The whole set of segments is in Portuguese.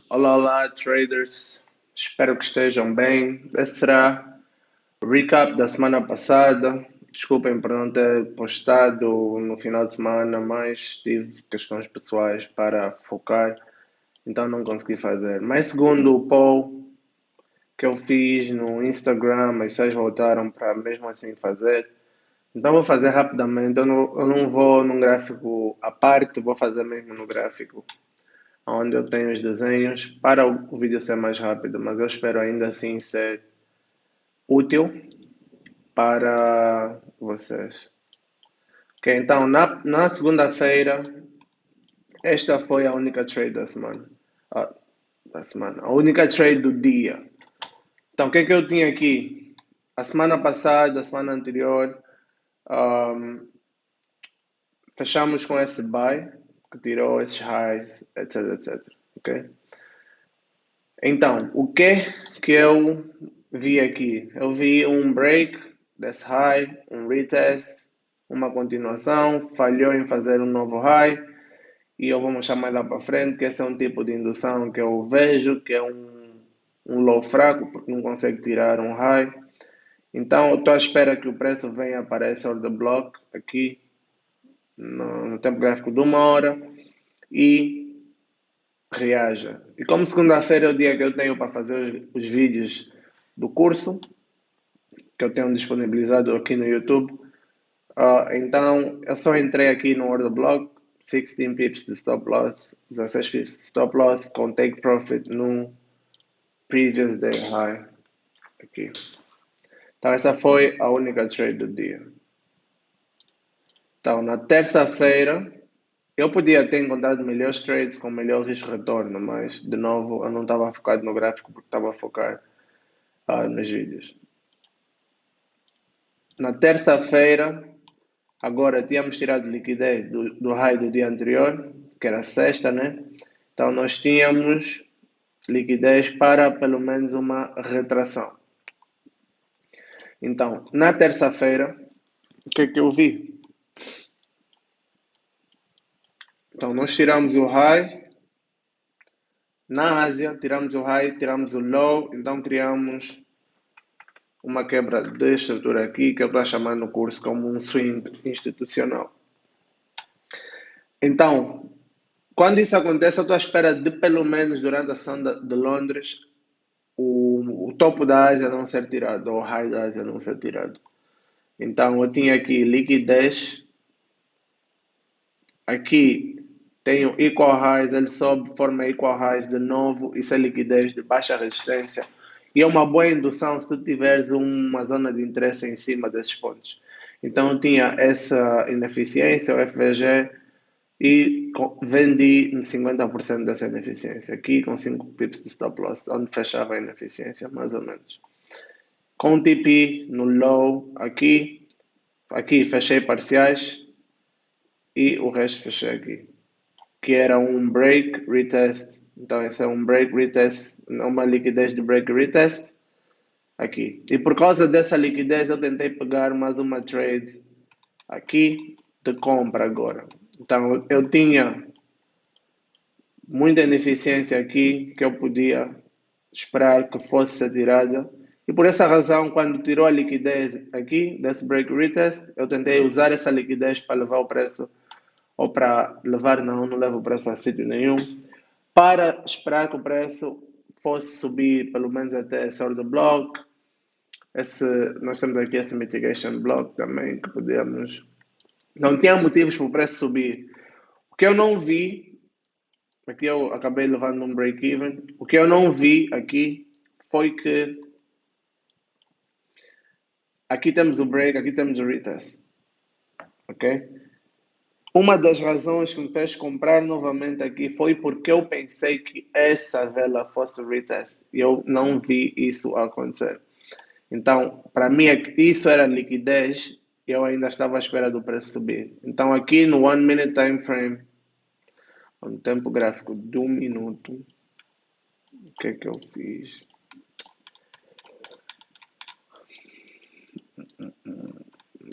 Olá, olá, traders. Espero que estejam bem. Esse será o recap da semana passada. Desculpem por não ter postado no final de semana, mas tive questões pessoais para focar, então não consegui fazer. Mas segundo o poll que eu fiz no Instagram, as pessoas voltaram para mesmo assim fazer. Então vou fazer rapidamente. Eu não vou num gráfico à parte, vou fazer mesmo no gráfico onde eu tenho os desenhos para o vídeo ser mais rápido, mas eu espero ainda assim ser útil para vocês. Ok, então na segunda-feira, esta foi a única trade da semana. Ah, da semana. A única trade do dia. Então, o que é que eu tinha aqui? A semana passada, a semana anterior, um, fechamos com esse buy, que tirou esses highs, etc, etc. Ok? Então, o que eu vi aqui? Eu vi um break desse high, um retest, uma continuação, falhou em fazer um novo high e eu vou mostrar mais lá para frente que esse é um tipo de indução que eu vejo que é um low fraco porque não consegue tirar um high. Então, eu estou à espera que o preço venha para esse order block aqui no tempo gráfico de uma hora e reaja. E como segunda-feira é o dia que eu tenho para fazer os vídeos do curso, que eu tenho disponibilizado aqui no YouTube, então eu só entrei aqui no order block, 16 pips de stop loss, 16 pips de stop loss com take profit no previous day high. Aqui. Então essa foi a única trade do dia. Então na terça-feira eu podia ter encontrado melhores trades com melhor risco-retorno, mas de novo eu não estava focado no gráfico porque estava a focar nos vídeos. Na terça-feira, agora tínhamos tirado liquidez do high do dia anterior, que era sexta, né? Então nós tínhamos liquidez para pelo menos uma retração. Então, na terça-feira, o que é que eu vi? Então, nós tiramos o high. Na Ásia, tiramos o high, tiramos o low. Então, criamos uma quebra de estrutura aqui, que eu estou a chamar no curso como um swing institucional. Então, quando isso acontece, eu estou à espera de pelo menos durante a ação de Londres o topo da Ásia não ser tirado, ou o high da Ásia não ser tirado. Então eu tinha aqui liquidez, aqui tenho equal highs, ele sobe, forma equal highs de novo, isso é liquidez de baixa resistência. E é uma boa indução se tu tiveres uma zona de interesse em cima desses pontos. Então eu tinha essa ineficiência, o FVG, e vendi 50% dessa ineficiência aqui com 5 pips de stop loss, onde fechava a ineficiência, mais ou menos. Com o TP no low aqui fechei parciais e o resto fechei aqui, que era um break retest. Então esse é um break retest, uma liquidez de break retest aqui. E por causa dessa liquidez eu tentei pegar mais uma trade aqui de compra agora. Então eu tinha muita ineficiência aqui que eu podia esperar que fosse retirada. E por essa razão, quando tirou a liquidez aqui, desse break retest, eu tentei usar essa liquidez para levar o preço, ou para levar, não levo o preço a sítio nenhum, para esperar que o preço fosse subir pelo menos até esse order block. Nós temos aqui esse mitigation block também, que podíamos... Não tinha motivos para o preço subir. O que eu não vi aqui eu acabei levando um break-even. O que eu não vi aqui foi que aqui temos o break, aqui temos o retest. Ok? Uma das razões que me fez comprar novamente aqui foi porque eu pensei que essa vela fosse retest e eu não vi isso acontecer. Então, para mim, isso era liquidez e eu ainda estava à espera do preço subir. Então, aqui no 1 minute time frame, no tempo gráfico de 1 minuto, o que é que eu fiz?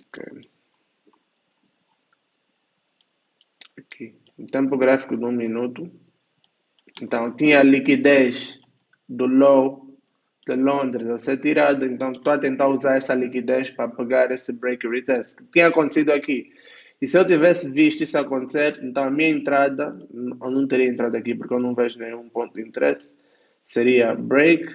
Ok. Aqui, no tempo gráfico de 1 minuto, Então, tinha liquidez do low de Londres a ser tirada, então estou a tentar usar essa liquidez para pegar esse break retest que tinha acontecido aqui. E se eu tivesse visto isso acontecer, então a minha entrada, eu não teria entrado aqui porque eu não vejo nenhum ponto de interesse, seria break,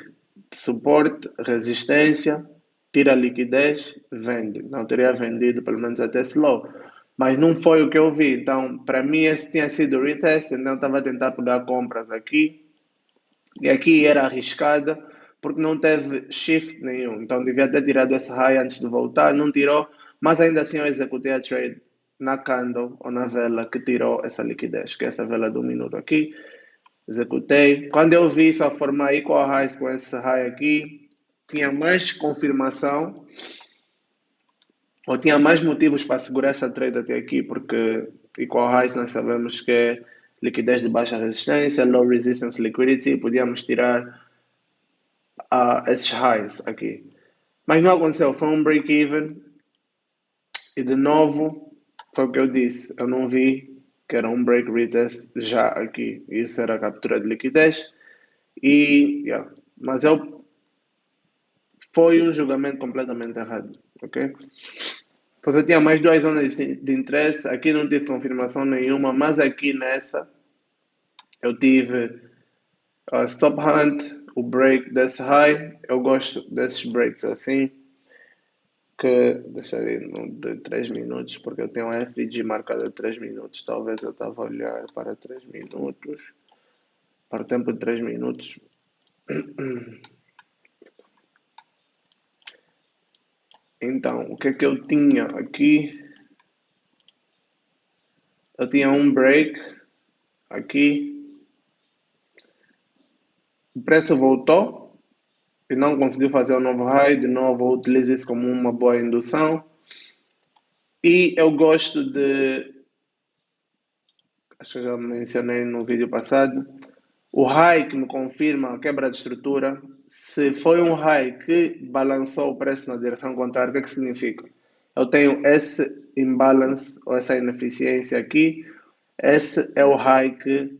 suporte, resistência, tira a liquidez, vende. Não teria vendido pelo menos até esse low. Mas não foi o que eu vi. Então, para mim, esse tinha sido o retest. Então, eu estava a tentar pegar compras aqui. E aqui era arriscada porque não teve shift nenhum. Então devia ter tirado esse high antes de voltar, não tirou, mas ainda assim eu executei a trade na candle ou na vela que tirou essa liquidez, que é essa vela do minuto aqui. Executei. Quando eu vi só formar equal highs com esse high aqui, tinha mais confirmação ou tinha mais motivos para segurar essa trade até aqui, porque equal highs nós sabemos que é liquidez de baixa resistência, low resistance liquidity, podíamos tirar esses highs aqui. Mas não aconteceu, foi um break-even e de novo foi o que eu disse, eu não vi que era um break retest já aqui, isso era a captura de liquidez e yeah. Mas foi um julgamento completamente errado, ok? Você tinha mais duas zonas de interesse, aqui não tive confirmação nenhuma, mas aqui nessa eu tive stop hunt, o break desse high, eu gosto desses breaks assim, que deixarei no de 3 minutos, porque eu tenho um FG marcado a 3 minutos. Talvez eu estava a olhar para 3 minutos, para o tempo de 3 minutos. Então, o que é que eu tinha aqui? Eu tinha um break aqui, o preço voltou e não conseguiu fazer um novo high. De novo, eu utilizo isso como uma boa indução. E eu gosto de, acho que eu já mencionei no vídeo passado, o high que me confirma a quebra de estrutura, se foi um high que balançou o preço na direção contrária, o que, é que significa? Eu tenho esse imbalance ou essa ineficiência aqui, esse é o high que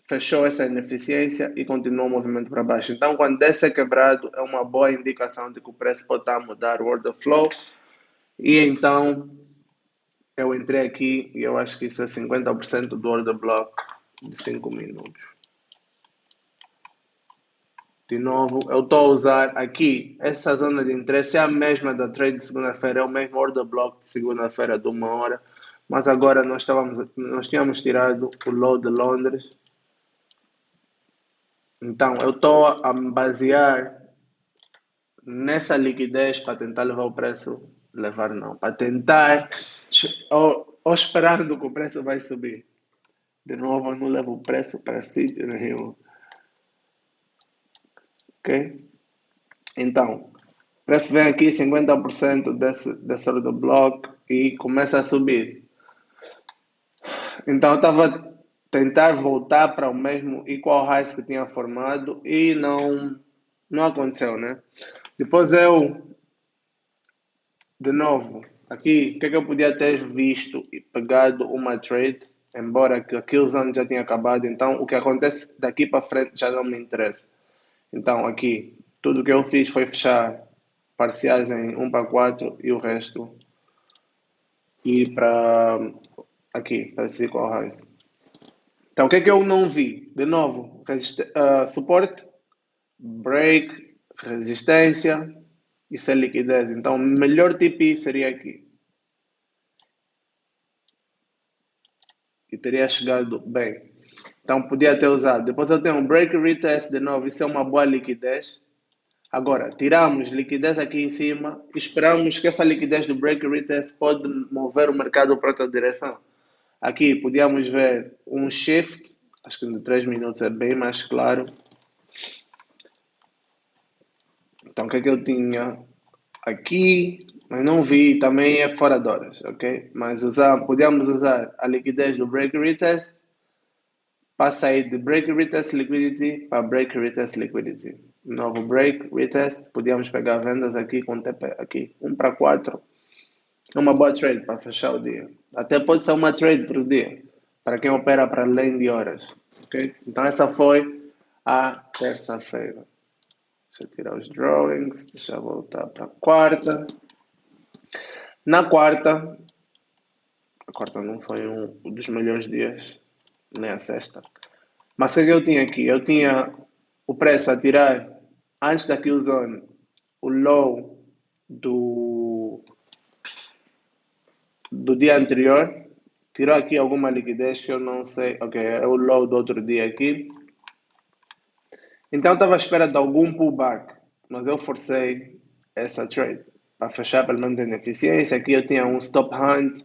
fechou essa ineficiência e continuou o movimento para baixo. Então, quando esse é quebrado, é uma boa indicação de que o preço pode estar a mudar o order flow. E então, eu entrei aqui e eu acho que isso é 50% do order block de 5 minutos. De novo, eu estou a usar aqui, essa zona de interesse é a mesma da trade de segunda-feira, é o mesmo order block de segunda-feira de 1 hora, mas agora nós tínhamos tirado o low de Londres, então eu estou a me basear nessa liquidez para tentar levar o preço, levar não, para tentar, ou esperando que o preço vai subir. De novo, eu não levo o preço para sítio nenhum, ok? Então, o preço vem aqui 50% desse order block e começa a subir. Então eu estava a tentar voltar para o mesmo equal highs que tinha formado e não aconteceu, né? Depois eu, de novo, aqui, o que é que eu podia ter visto e pegado uma trade, embora que aqueles anos já tinha acabado, então o que acontece daqui para frente já não me interessa. Então aqui, tudo que eu fiz foi fechar parciais em 1 para 4 e o resto ir para aqui, para esse equal highs. Então, o que é que eu não vi? De novo, suporte, break, resistência, isso é liquidez. Então, o melhor TP seria aqui. E teria chegado bem. Então, podia ter usado. Depois eu tenho um break retest de novo, isso é uma boa liquidez. Agora, tiramos liquidez aqui em cima e esperamos que essa liquidez do break retest pode mover o mercado para outra direção. Aqui podíamos ver um shift, acho que de 3 minutos é bem mais claro. Então o que é que eu tinha aqui? Mas não vi, também é fora de horas, ok? Mas podíamos usar a liquidez do break retest para sair de break retest liquidity para break retest liquidity. Novo break retest, podíamos pegar vendas aqui com TP aqui, 1 para 4. É uma boa trade para fechar o dia. Até pode ser uma trade por dia. para quem opera para além de horas. Ok? Então essa foi a terça-feira. Deixa eu tirar os drawings, deixa eu voltar para a quarta. Na quarta, a quarta não foi um dos melhores dias, nem a sexta. Mas o que eu tinha aqui? Eu tinha o preço a tirar antes da kill zone, o low do dia anterior. Tirou aqui alguma liquidez que eu não sei. Ok, é o low do outro dia aqui. Então estava à espera de algum pullback, mas eu forcei essa trade para fechar pelo menos em eficiência. Aqui eu tinha um stop hunt,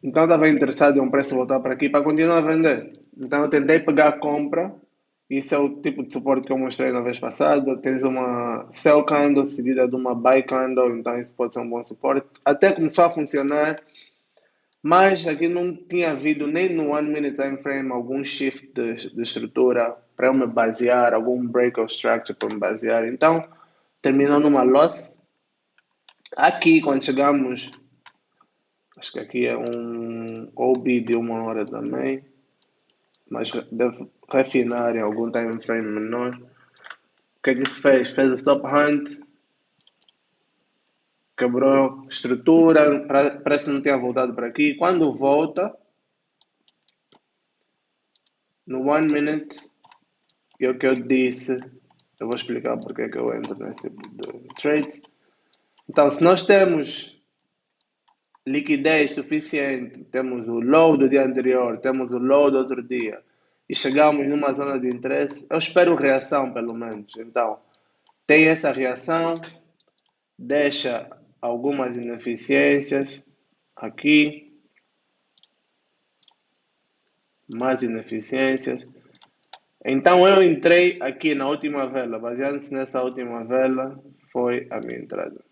então estava interessado em um preço voltar para aqui para continuar a vender. Então eu tentei pegar a compra. Isso é o tipo de suporte que eu mostrei na vez passada. Tens uma sell candle seguida de uma buy candle, então isso pode ser um bom suporte. Até começou a funcionar, mas aqui não tinha havido nem no 1 minute time frame algum shift de estrutura para eu me basear, algum break of structure para me basear. Então terminou numa loss. Aqui, quando chegamos, acho que aqui é um OB de 1 hora também, mas deve refinar em algum time frame menor. O que é que isso fez? Fez a stop hunt, quebrou estrutura, parece que não tinha voltado para aqui. Quando volta, no 1 minute, é o que eu disse, eu vou explicar porque é que eu entro nesse tipo de trade. Então, se nós temos liquidez suficiente, temos o low do dia anterior, temos o low do outro dia, e chegamos numa zona de interesse, eu espero reação pelo menos. Então, tem essa reação, deixa algumas ineficiências aqui, mais ineficiências. Então eu entrei aqui na última vela, baseando-se nessa última vela, foi a minha entrada.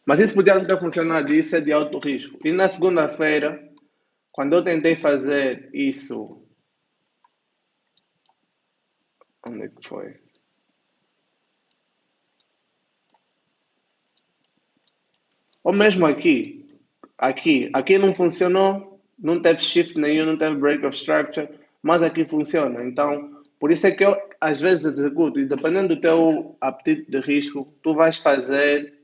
Mas isso podia não ter funcionado, isso é de alto risco. E na segunda-feira, quando eu tentei fazer isso, onde é que foi? Ou mesmo aqui não funcionou, não teve shift nenhum, não teve break of structure, mas aqui funciona. Então, por isso é que eu às vezes executo, e dependendo do teu apetite de risco, tu vais fazer,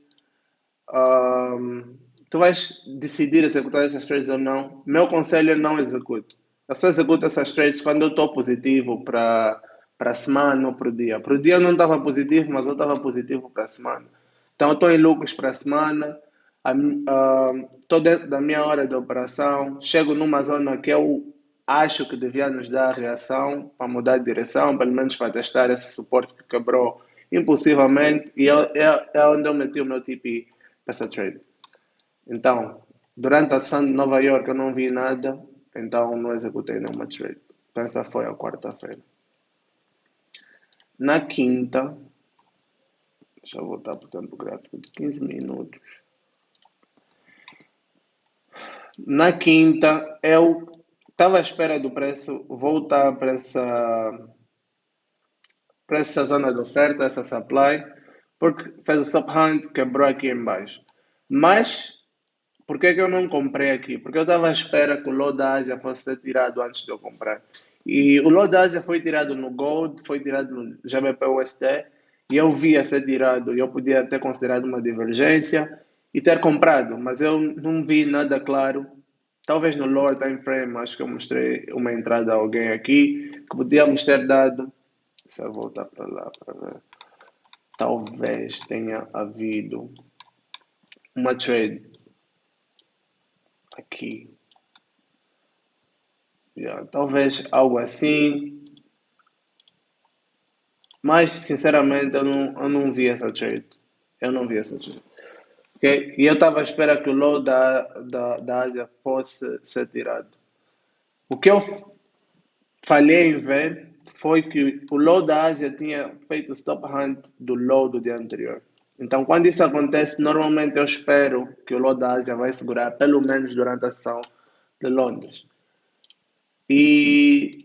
tu vais decidir executar essas trades ou não. Meu conselho é não executo. Eu só executo essas trades quando eu estou positivo para a semana ou para o dia. Para o dia eu não estava positivo, mas eu estava positivo para a semana. Então eu estou em lucros para a semana, estou dentro da minha hora de operação, chego numa zona que eu acho que devia nos dar a reação para mudar de direção, pelo menos para testar esse suporte que quebrou impulsivamente, e é onde eu meti o meu TP para essa trade. Então, durante a sessão de Nova York eu não vi nada, então não executei nenhuma trade. Então essa foi a quarta-feira. Na quinta, deixa eu voltar para o tempo gráfico de 15 minutos. Na quinta, eu estava à espera do preço voltar para essa zona de oferta, essa supply, porque fez o stop hunt, quebrou aqui embaixo. Mas, por que eu não comprei aqui? Porque eu estava à espera que o low da Ásia fosse ser tirado antes de eu comprar. E o low da Ásia foi tirado no Gold, foi tirado no GBP-USD, e eu via ser tirado, e eu podia ter considerado uma divergência e ter comprado, mas eu não vi nada claro. Talvez no lower time frame, acho que eu mostrei uma entrada a alguém aqui, que podíamos ter dado. Se eu voltar para lá para ver. Talvez tenha havido uma trade aqui. Yeah, talvez algo assim. Mas, sinceramente, eu não vi essa trade. Eu não vi essa trade. Okay? E eu estava à espera que o low da Ásia fosse ser tirado. O que eu falhei em ver foi que o low da Ásia tinha feito stop hunt do low do dia anterior. Então, quando isso acontece, normalmente eu espero que o low da Ásia vai segurar pelo menos durante a sessão de Londres. E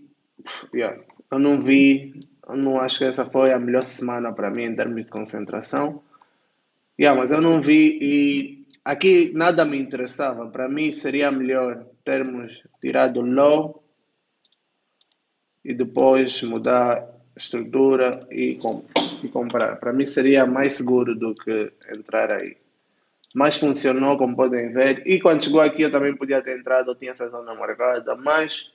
yeah, eu não acho que essa foi a melhor semana para mim em termos de concentração. Yeah, mas eu não vi e aqui nada me interessava. Para mim seria melhor termos tirado o low e depois mudar a estrutura e comprar. Para mim seria mais seguro do que entrar aí. Mas funcionou, como podem ver. E quando chegou aqui eu também podia ter entrado, eu tinha essa zona marcada, mas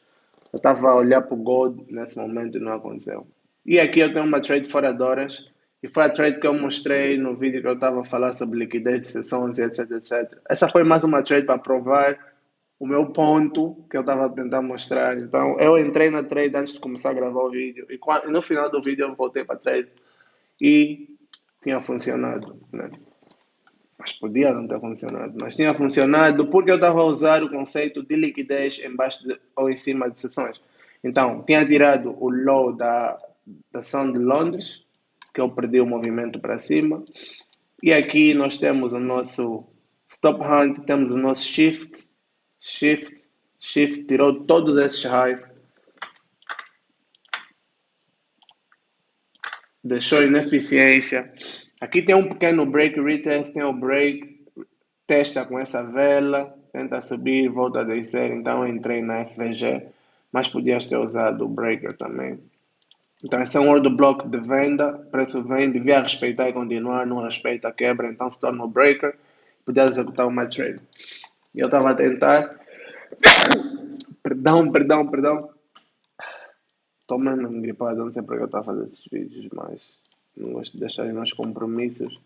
eu estava a olhar para o Gold nesse momento e não aconteceu. E aqui eu tenho uma trade fora de horas, e foi a trade que eu mostrei no vídeo que eu estava a falar sobre liquidez de sessões, etc, etc. Essa foi mais uma trade para provar o meu ponto que eu estava a tentar mostrar. Então eu entrei na trade antes de começar a gravar o vídeo, e no final do vídeo eu voltei para a trade e tinha funcionado, né? Mas podia não ter funcionado. Mas tinha funcionado porque eu estava a usar o conceito de liquidez ou em cima de sessões. Então, tinha tirado o low da ação de Londres, que eu perdi o movimento para cima. E aqui nós temos o nosso stop hunt, temos o nosso shift, tirou todos esses highs. Deixou ineficiência. Aqui tem um pequeno break retest, tem o break, testa com essa vela, tenta subir, volta a descer. Então eu entrei na FVG, mas podias ter usado o breaker também. Então esse é um order block de venda, preço vem, devia respeitar e continuar, não respeita a quebra, então se torna o breaker, podia executar uma trade. E eu estava a tentar, perdão, estou mesmo gripado, não sei porque eu estou a fazer esses vídeos, mas não gosto de deixar os meus compromissos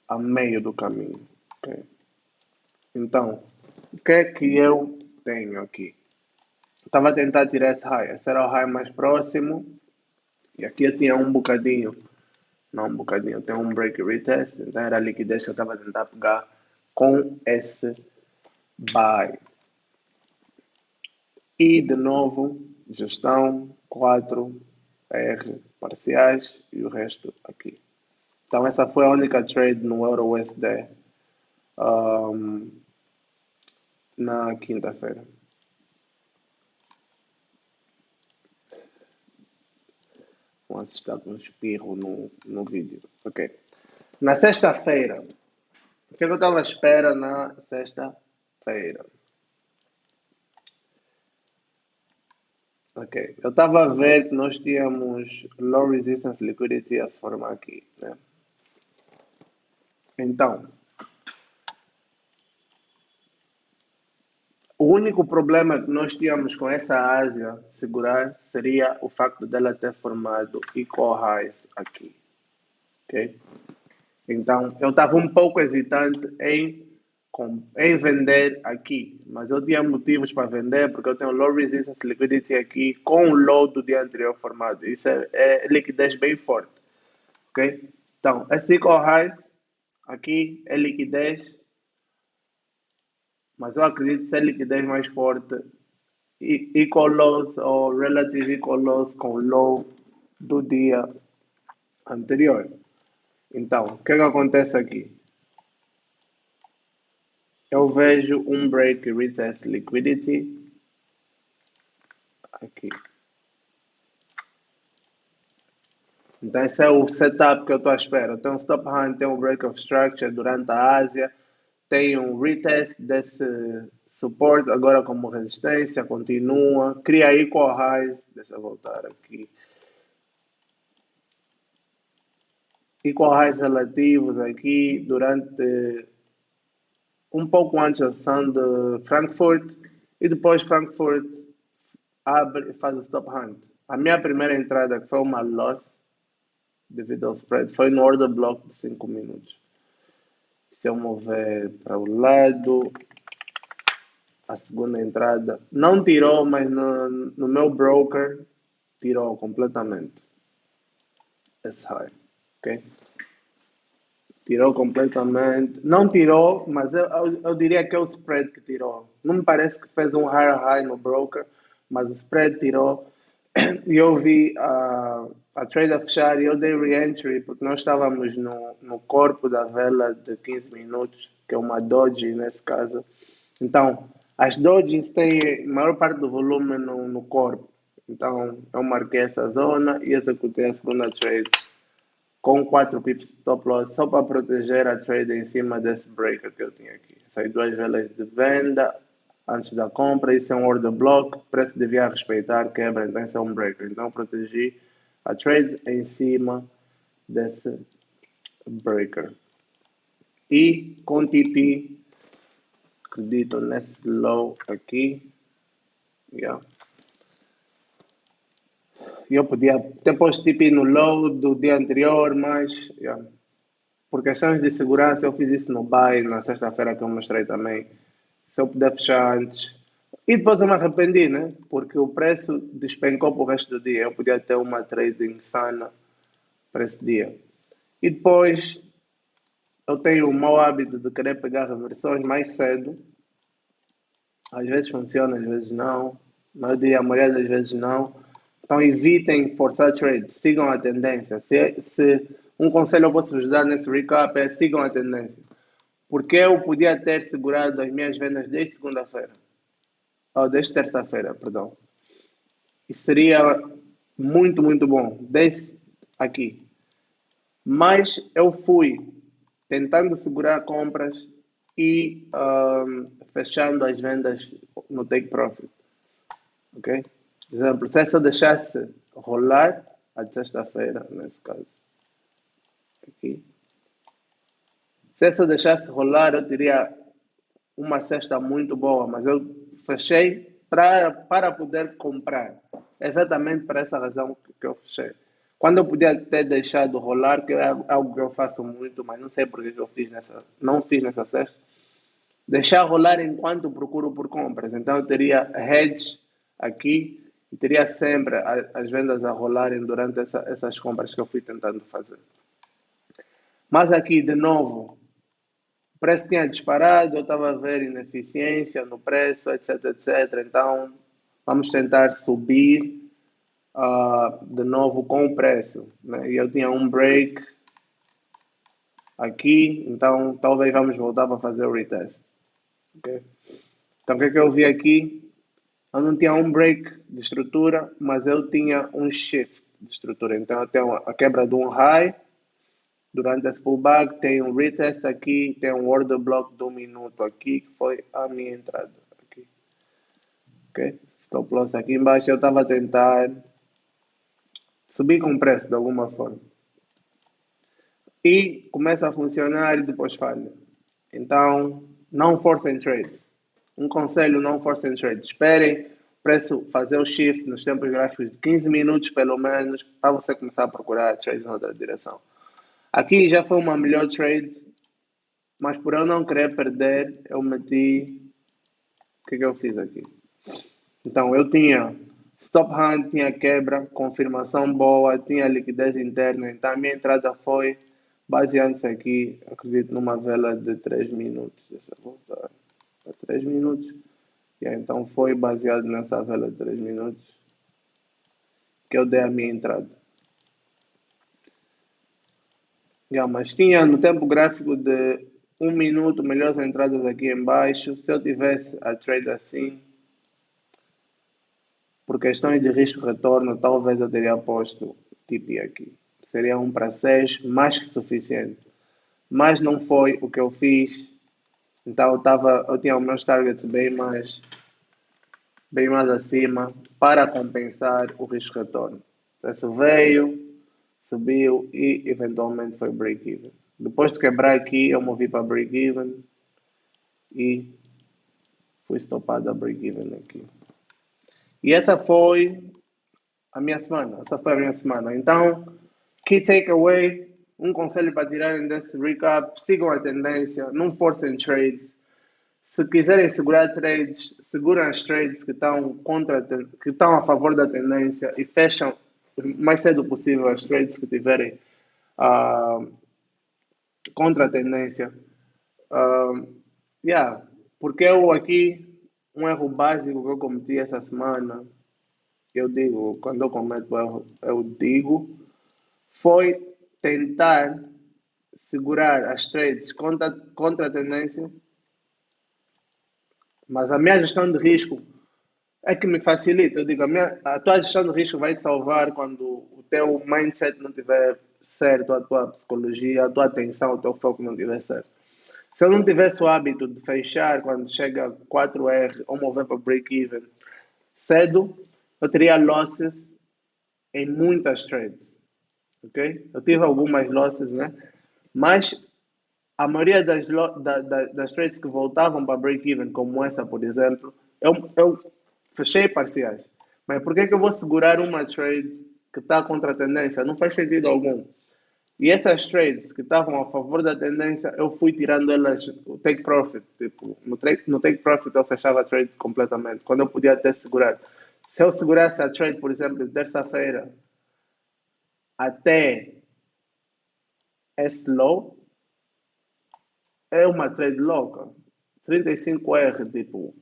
a meio do caminho. Okay? Então, o que é que eu tenho aqui? Estava a tentar tirar esse high. Esse era o high mais próximo. E aqui eu tinha um bocadinho. Não um bocadinho, eu tenho um break retest. Então era a liquidez que eu estava a tentar pegar com esse buy. E de novo, gestão 4 R parciais e o resto aqui. Então essa foi a única trade no Euro USD na quinta-feira. Vou assustar com um espirro no vídeo. Ok. Na sexta-feira, o que eu estava à espera na sexta-feira? Ok. Eu estava a ver que nós tínhamos low resistance liquidity a se formar aqui, né? Então, o único problema que nós tínhamos com essa Ásia segurar seria o facto dela ter formado equal highs aqui, ok? Então, eu estava um pouco hesitante em vender aqui, mas eu tinha motivos para vender porque eu tenho low resistance liquidity aqui com o low do dia anterior formado. Isso é liquidez bem forte, ok? Então, esse equal highs aqui é liquidez, mas eu acredito ser liquidez mais forte, equal lows ou relative equal lows com low do dia anterior. Então, o que acontece aqui? Eu vejo um break retest liquidity aqui. Então esse é o setup que eu estou à espera. Tem um stop hunt, tem um break of structure durante a Ásia, tem um retest desse suporte agora como resistência, continua, cria equal highs, deixa eu voltar aqui. Equal highs relativos aqui durante um pouco antes da sessão de Frankfurt e depois Frankfurt abre e faz o stop hunt. A minha primeira entrada, que foi uma loss devido ao spread, foi no order block de 5 minutos. Se eu mover para o lado, a segunda entrada não tirou, mas no meu broker tirou completamente esse high, ok? Tirou completamente. Não tirou, mas eu diria que é o spread que tirou. Não me parece que fez um higher high no broker, mas o spread tirou. E eu vi a trade a fechar e eu dei re-entry porque nós estávamos no corpo da vela de 15 minutos, que é uma doji nesse caso. Então, as dojis têm a maior parte do volume no corpo. Então, eu marquei essa zona e executei a segunda trade com 4 pips stop loss só para proteger a trade em cima desse breaker que eu tinha aqui. Sai duas velas de venda antes da compra, isso é um order block, preço devia respeitar, quebra, então isso é um breaker. Então protegi a trade em cima desse breaker. E com TP, acredito nesse low aqui, yeah. Eu podia ter posto TP no low do dia anterior, mas yeah. Por questões de segurança eu fiz isso no buy na sexta-feira que eu mostrei também. Se eu puder fechar antes. E depois eu me arrependi, né? Porque o preço despencou para o resto do dia. Eu podia ter uma trade insana para esse dia. E depois eu tenho o mau hábito de querer pegar reversões mais cedo. Às vezes funciona, às vezes não. A maioria das vezes não. Então evitem forçar trade. Sigam a tendência. Se um conselho eu posso vos dar nesse recap é sigam a tendência. Porque eu podia ter segurado as minhas vendas desde segunda-feira. Ou desde terça-feira, perdão. E seria muito, muito bom. Desde aqui. Mas eu fui tentando segurar compras e fechando as vendas no take profit. Ok? Por exemplo, se eu deixasse rolar a sexta-feira, nesse caso. Aqui. Se eu deixasse rolar, eu teria uma cesta muito boa, mas eu fechei para poder comprar. Exatamente por essa razão que eu fechei. Quando eu podia ter deixado rolar, que é algo que eu faço muito, mas não sei porque que eu não fiz nessa cesta, deixar rolar enquanto procuro por compras. Então eu teria hedge aqui e teria sempre as vendas a rolarem durante essas compras que eu fui tentando fazer. Mas aqui, de novo, o preço tinha disparado, eu estava a ver ineficiência no preço, etc, etc. Então, vamos tentar subir de novo com o preço. Né? E eu tinha um break aqui, então talvez vamos voltar para fazer o retest. Okay? Então, o que é que eu vi aqui? Eu não tinha um break de estrutura, mas eu tinha um shift de estrutura. Então, eu tenho a quebra de um high. Durante esse pullback, tem um retest aqui, tem um order block de 1 minuto aqui, que foi a minha entrada. Aqui. Ok? Stop loss aqui embaixo, eu estava a tentar subir com preço de alguma forma. E começa a funcionar e depois falha. Então, não forcem trades. Um conselho, não forcem trades. Esperem o preço fazer o shift nos tempos gráficos de 15 minutos, pelo menos, para você começar a procurar trades na outra direção. Aqui já foi uma melhor trade, mas por eu não querer perder, eu meti... O que é que eu fiz aqui? Então, eu tinha stop hand, tinha quebra, confirmação boa, tinha liquidez interna. Então, a minha entrada foi baseando-se aqui, acredito, numa vela de 3 minutos. Deixa eu voltar para 3 minutos. E aí, então, foi baseado nessa vela de 3 minutos que eu dei a minha entrada. Mas tinha no tempo gráfico de 1 minuto melhores entradas aqui embaixo. Se eu tivesse a trade assim, por questões de risco-retorno, talvez eu teria posto TP aqui. Seria 1 para 6, mais que suficiente. Mas não foi o que eu fiz. Então eu tinha os meus targets bem mais acima para compensar o risco-retorno. O preço veio, subiu e eventualmente foi break-even. Depois de quebrar aqui, eu movi para break-even e fui stopado a break-even aqui. E essa foi a minha semana. Então, key takeaway, um conselho para tirarem desse recap, sigam a tendência, não forcem trades. Se quiserem segurar trades, seguram as trades que estão a favor da tendência e fecham o mais cedo possível as trades que tiverem contra a tendência. Porque eu aqui, um erro básico que eu cometi essa semana, quando eu cometo erro, eu digo, foi tentar segurar as trades contra a tendência, mas a minha gestão de risco é que me facilita. Eu digo, a tua gestão de risco vai te salvar quando o teu mindset não estiver certo, a tua psicologia, a tua atenção, o teu foco não estiver certo. Se eu não tivesse o hábito de fechar quando chega a 4R ou mover para break-even cedo, eu teria losses em muitas trades, ok? Eu tive algumas losses, né? Mas a maioria das trades que voltavam para break-even, como essa, por exemplo, eu fechei parciais. Mas por que que eu vou segurar uma trade que está contra a tendência? Não faz sentido algum. E essas trades que estavam a favor da tendência, eu fui tirando elas, o take profit. Tipo, no take profit eu fechava a trade completamente, quando eu podia até segurar. Se eu segurasse a trade, por exemplo, de terça-feira até esse low, é uma trade louca. 35R, tipo.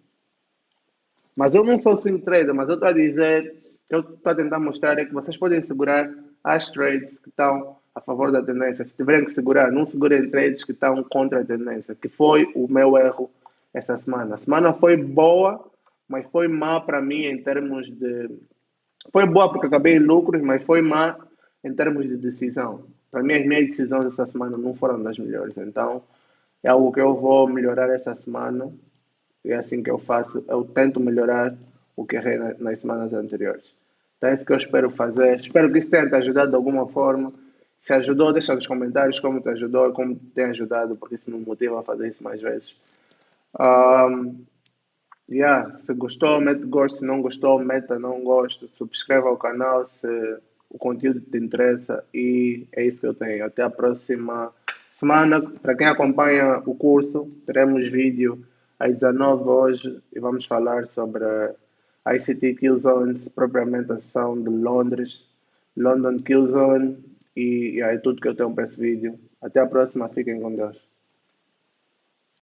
Mas eu não sou swing trader, mas eu estou a dizer, eu estou a tentar mostrar é que vocês podem segurar as trades que estão a favor da tendência. Se tiverem que segurar, não segurem trades que estão contra a tendência, que foi o meu erro essa semana. A semana foi boa, mas foi má para mim em termos de. Foi boa porque acabei em lucros, mas foi má em termos de decisão. Para mim, as minhas decisões essa semana não foram das melhores. Então, é algo que eu vou melhorar essa semana. E é assim que eu faço. Eu tento melhorar o que errei nas semanas anteriores. Então, é isso que eu espero fazer. Espero que isso tenha te ajudado de alguma forma. Se ajudou, deixa nos comentários como te ajudou e como te tem ajudado, porque isso me motiva a fazer isso mais vezes. Um, Yeah, se gostou, mete gosto, se não gostou, meta não gosto, subscreva o canal se o conteúdo te interessa e é isso que eu tenho. Até a próxima semana. Para quem acompanha o curso, teremos vídeo às 19 hoje e vamos falar sobre a ICT Killzones, propriamente a sessão de Londres, London Killzone e é tudo que eu tenho para esse vídeo. Até a próxima, fiquem com Deus.